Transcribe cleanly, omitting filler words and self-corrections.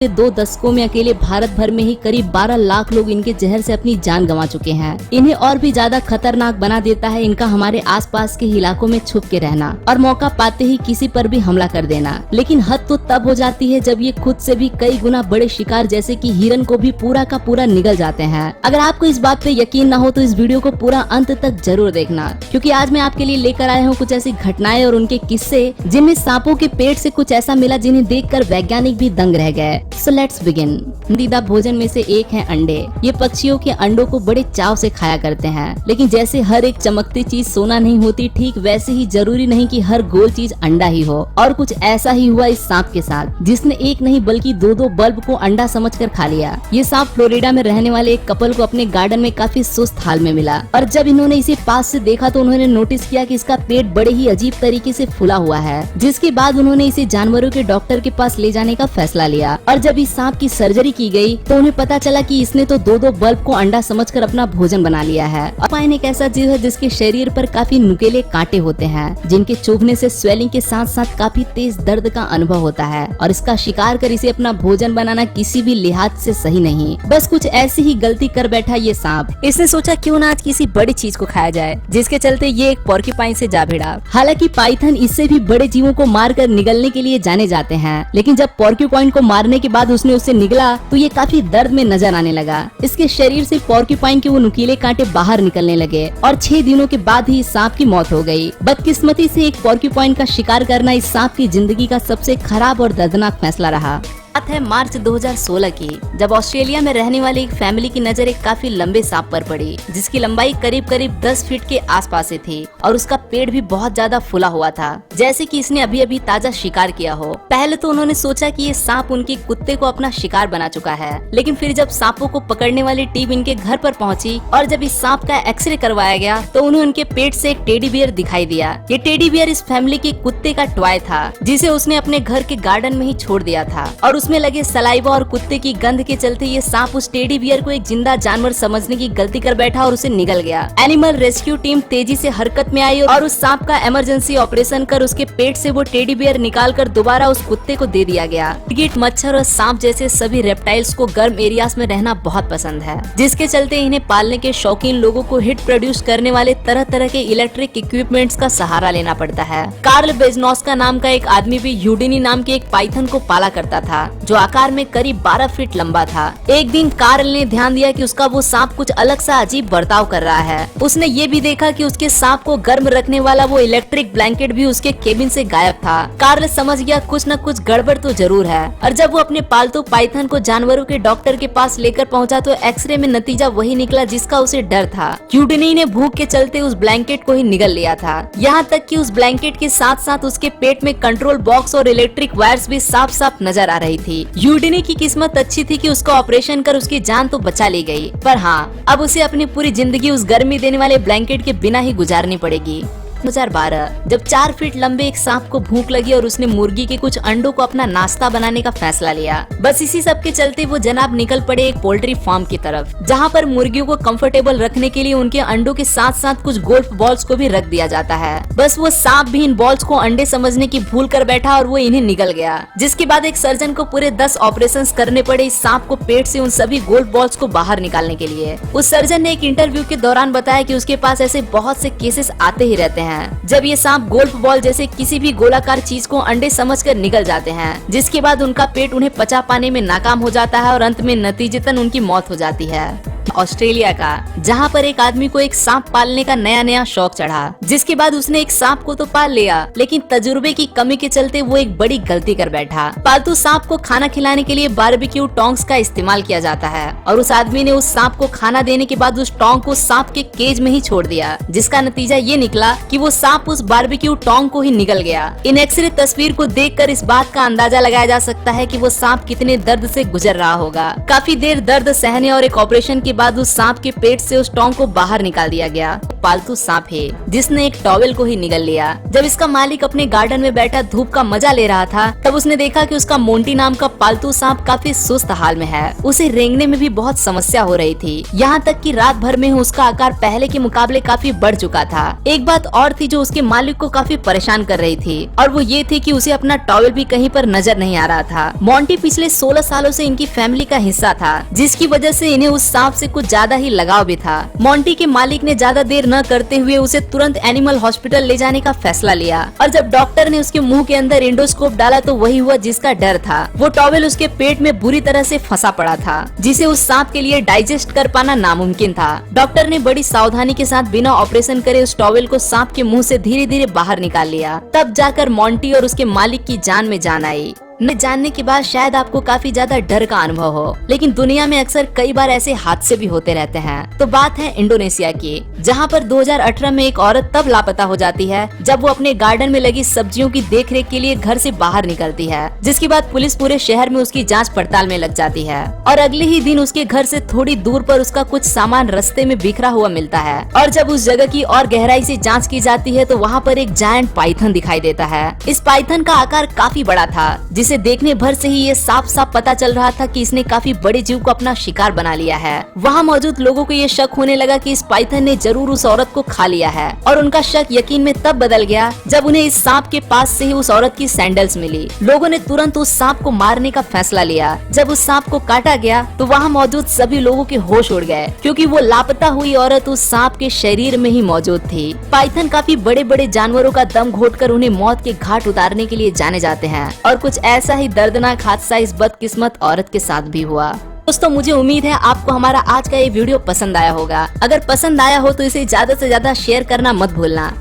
2 दशकों में अकेले भारत भर में ही करीब 12 लाख लोग इनके जहर से अपनी जान गंवा चुके हैं। इन्हें और भी ज्यादा खतरनाक बना देता है इनका हमारे आसपास के इलाकों में छुप के रहना और मौका पाते ही किसी पर भी हमला कर देना। लेकिन हद तो तब हो जाती है जब ये खुद से भी कई गुना बड़े शिकार जैसे कि हिरन को भी पूरा का पूरा निगल जाते हैं। अगर आपको इस बात पे यकीन न हो तो इस वीडियो को पूरा अंत तक जरूर देखना, क्योंकि आज मैं आपके लिए लेकर आया हूँ कुछ ऐसी घटनाएं और उनके किस्से जिनमें सांपों के पेट से कुछ ऐसा मिला जिन्हें देखकर वैज्ञानिक भी दंग रह गए। So let's begin. पसंदीदा भोजन में से एक है अंडे। ये पक्षियों के अंडों को बड़े चाव से खाया करते हैं, लेकिन जैसे हर एक चमकती चीज सोना नहीं होती, ठीक वैसे ही जरूरी नहीं कि हर गोल चीज अंडा ही हो। और कुछ ऐसा ही हुआ इस सांप के साथ, जिसने एक नहीं बल्कि 2-2 बल्ब को अंडा समझकर खा लिया। ये सांप फ्लोरिडा में रहने वाले एक कपल को अपने गार्डन में काफी सुस्त हाल में मिला और जब इन्होंने इसे पास से देखा तो उन्होंने नोटिस किया कि इसका पेट बड़े ही अजीब तरीके से फूला हुआ है। जिसके बाद उन्होंने इसे जानवरों के डॉक्टर के पास ले जाने का फैसला लिया और जब इस सांप की सर्जरी की गई तो उन्हें पता चला कि इसने तो 2-2 बल्ब को अंडा समझकर अपना भोजन बना लिया है। पाइन एक ऐसा जीव है जिसके शरीर पर काफी नुकीले कांटे होते हैं, जिनके चुभने से स्वेलिंग के साथ साथ काफी तेज दर्द का अनुभव होता है और इसका शिकार कर इसे अपना भोजन बनाना किसी भी लिहाज से सही नहीं। बस कुछ ऐसी ही गलती कर बैठा ये सांप। इसने सोचा क्यों ना आज किसी बड़ी चीज को खाया जाए, जिसके चलते ये एक पोर्क्यूपाइन से जा भिड़ा। हालांकि पाइथन इससे भी बड़े जीवों को मार कर निगलने के लिए जाने जाते हैं, लेकिन जब पोर्क्यूपाइन को मारने के बाद उसने उससे निगला तो ये काफी दर्द में नजर आने लगा। इसके शरीर से पोर्क्यूपाइन के वो नुकीले कांटे बाहर निकलने लगे और 6 दिनों के बाद ही इस सांप की मौत हो गई। बदकिस्मती से एक पोर्क्यूपाइन का शिकार करना इस सांप की जिंदगी का सबसे खराब और दर्दनाक फैसला रहा। बात है मार्च 2016 की, जब ऑस्ट्रेलिया में रहने वाली एक फैमिली की नजर एक काफी लंबे सांप पर पड़ी, जिसकी लंबाई करीब 10 फीट के आसपास से थी और उसका पेट भी बहुत ज्यादा फुला हुआ था, जैसे कि इसने अभी अभी ताजा शिकार किया हो। पहले तो उन्होंने सोचा कि ये सांप उनके कुत्ते को अपना शिकार बना चुका है, लेकिन फिर जब सांपों को पकड़ने वाली टीम इनके घर पर पहुंची और जब इस सांप का एक्सरे करवाया गया तो उन्हें उनके पेट से एक टेडी बियर दिखाई दिया। ये टेडी बियर इस फैमिली के कुत्ते का टॉय था, जिसे उसने अपने घर के गार्डन में ही छोड़ दिया था और उसमें लगे सलाइवा और कुत्ते की गंध के चलते ये सांप उस टेडी बियर को एक जिंदा जानवर समझने की गलती कर बैठा और उसे निगल गया। एनिमल रेस्क्यू टीम तेजी से हरकत में आई और उस सांप का इमरजेंसी ऑपरेशन कर उसके पेट से वो टेडी बियर निकाल कर दोबारा उस कुत्ते को दे दिया गया। गिरगिट, मच्छर और सांप जैसे सभी रेप्टाइल्स को गर्म एरियाज में रहना बहुत पसंद है, जिसके चलते इन्हें पालने के शौकीन लोगों को हिट प्रोड्यूस करने वाले तरह तरह के इलेक्ट्रिक इक्विपमेंट्स का सहारा लेना पड़ता है। कार्ल बेजनोस्का नाम का एक आदमी भी यूडिनी नाम के एक पाइथन को पाला करता था, जो आकार में करीब 12 फीट लंबा था। एक दिन कार्ल ने ध्यान दिया कि उसका वो सांप कुछ अलग सा अजीब बर्ताव कर रहा है। उसने ये भी देखा कि उसके सांप को गर्म रखने वाला वो इलेक्ट्रिक ब्लैंकेट भी उसके केबिन से गायब था। कार्ल समझ गया कुछ न कुछ गड़बड़ तो जरूर है और जब वो अपने पालतू पाइथन को जानवरों के डॉक्टर के पास लेकर पहुंचा तो एक्सरे में नतीजा वही निकला जिसका उसे डर था। यूडिनी ने भूख के चलते उस ब्लैंकेट को ही निगल लिया था। यहाँ तक कि उस ब्लैंकेट के साथ साथ उसके पेट में कंट्रोल बॉक्स और इलेक्ट्रिक वायर्स भी साफ साफ नजर आ रही थी। यूडिनी की किस्मत अच्छी थी कि उसका ऑपरेशन कर उसकी जान तो बचा ली गई, पर हाँ, अब उसे अपनी पूरी जिंदगी उस गर्मी देने वाले ब्लैंकेट के बिना ही गुजारनी पड़ेगी। 2012 जब 4 फीट लंबे एक सांप को भूख लगी और उसने मुर्गी के कुछ अंडों को अपना नाश्ता बनाने का फैसला लिया। बस इसी सब के चलते वो जनाब निकल पड़े एक पोल्ट्री फार्म की तरफ, जहाँ पर मुर्गियों को कंफर्टेबल रखने के लिए उनके अंडों के साथ साथ कुछ गोल्फ बॉल्स को भी रख दिया जाता है। बस वो सांप भी इन बॉल्स को अंडे समझने की भूल कर बैठा और वो इन्हें निगल गया, जिसके बाद एक सर्जन को पूरे 10 ऑपरेशन करने पड़े इस सांप को पेट से उन सभी गोल्फ बॉल्स को बाहर निकालने के लिए। उस सर्जन ने एक इंटरव्यू के दौरान बताया कि उसके पास ऐसे बहुत से केसेस आते ही रहते हैं जब ये सांप गोल्फ बॉल जैसे किसी भी गोलाकार चीज को अंडे समझकर निगल जाते हैं, जिसके बाद उनका पेट उन्हें पचा पाने में नाकाम हो जाता है और अंत में नतीजतन उनकी मौत हो जाती है। ऑस्ट्रेलिया का, जहाँ पर एक आदमी को एक सांप पालने का नया नया शौक चढ़ा, जिसके बाद उसने एक सांप को तो पाल लिया, लेकिन तजुर्बे की कमी के चलते वो एक बड़ी गलती कर बैठा। पालतू सांप को खाना खिलाने के लिए बारबेक्यू टोंग्स का इस्तेमाल किया जाता है और उस आदमी ने उस सांप को खाना देने के बाद उस टोंग को सांप के केज में ही छोड़ दिया, जिसका नतीजा ये निकला कि वो सांप उस बारबेक्यू टोंग को ही निगल गया। इन एक्सरे तस्वीर को देखकर इस बात का अंदाजा लगाया जा सकता है कि वो सांप कितने दर्द से गुजर रहा होगा। काफी देर दर्द सहने और एक ऑपरेशन के बाद उस सांप के पेट से उस टोंग को बाहर निकाल दिया गया। पालतू सांप है जिसने एक टॉवेल को ही निगल लिया। जब इसका मालिक अपने गार्डन में बैठा धूप का मजा ले रहा था तब उसने देखा कि उसका मोंटी नाम का पालतू सांप काफी सुस्त हाल में है। उसे रेंगने में भी बहुत समस्या हो रही थी, यहाँ तक कि रात भर में उसका आकार पहले के मुकाबले काफी बढ़ चुका था। एक बात और थी जो उसके मालिक को काफी परेशान कर रही थी और वो ये थी कि उसे अपना टॉवेल भी कहीं पर नजर नहीं आ रहा था। मोंटी पिछले 16 सालों से इनकी फैमिली का हिस्सा था, जिसकी वजह से इन्हें उस सांप से कुछ ज्यादा ही लगाव भी था। मोंटी के मालिक ने ज्यादा देर न करते हुए उसे तुरंत एनिमल हॉस्पिटल ले जाने का फैसला लिया और जब डॉक्टर ने उसके मुंह के अंदर एंडोस्कोप डाला तो वही हुआ जिसका डर था। वो टॉवेल उसके पेट में बुरी तरह से फंसा पड़ा था, जिसे उस सांप के लिए डाइजेस्ट कर पाना नामुमकिन था। डॉक्टर ने बड़ी सावधानी के साथ बिना ऑपरेशन करे उस टॉवेल को सांप के मुंह से धीरे धीरे बाहर निकाल लिया। तब जाकर मोंटी और उसके मालिक की जान में जान आई। न जानने के बाद शायद आपको काफी ज्यादा डर का अनुभव हो, लेकिन दुनिया में अक्सर कई बार ऐसे हादसे भी होते रहते हैं। तो बात है इंडोनेशिया की, जहां पर 2018 में एक औरत तब लापता हो जाती है जब वो अपने गार्डन में लगी सब्जियों की देखरेख के लिए घर से बाहर निकलती है, जिसके बाद पुलिस पूरे शहर में उसकी जांच पड़ताल में लग जाती है और अगले ही दिन उसके घर से थोड़ी दूर पर उसका कुछ सामान रास्ते में बिखरा हुआ मिलता है। और जब उस जगह की और गहराई से जाँच की जाती है तो वहाँ पर एक जायंट पाइथन दिखाई देता है। इस पाइथन का आकार काफी बड़ा था, जिसे देखने भर से ही ये साफ साफ पता चल रहा था कि इसने काफी बड़े जीव को अपना शिकार बना लिया है। वहाँ मौजूद लोगों को ये शक होने लगा कि इस पाइथन ने जरूर उस औरत को खा लिया है और उनका शक यकीन में तब बदल गया जब उन्हें इस सांप के पास से ही उस औरत की सैंडल्स मिली। लोगों ने तुरंत उस सांप को मारने का फैसला लिया। जब उस सांप को काटा गया तो वहाँ मौजूद सभी लोगों के होश उड़ गए, क्योंकि वो लापता हुई औरत उस सांप के शरीर में ही मौजूद थी। पाइथन काफी बड़े बड़े जानवरों का दम घोटकर उन्हें मौत के घाट उतारने के लिए जाने जाते हैं और कुछ ऐसा ही दर्दनाक हादसा इस बदकिस्मत औरत के साथ भी हुआ। दोस्तों, मुझे उम्मीद है आपको हमारा आज का ये वीडियो पसंद आया होगा। अगर पसंद आया हो तो इसे ज्यादा से ज्यादा शेयर करना मत भूलना।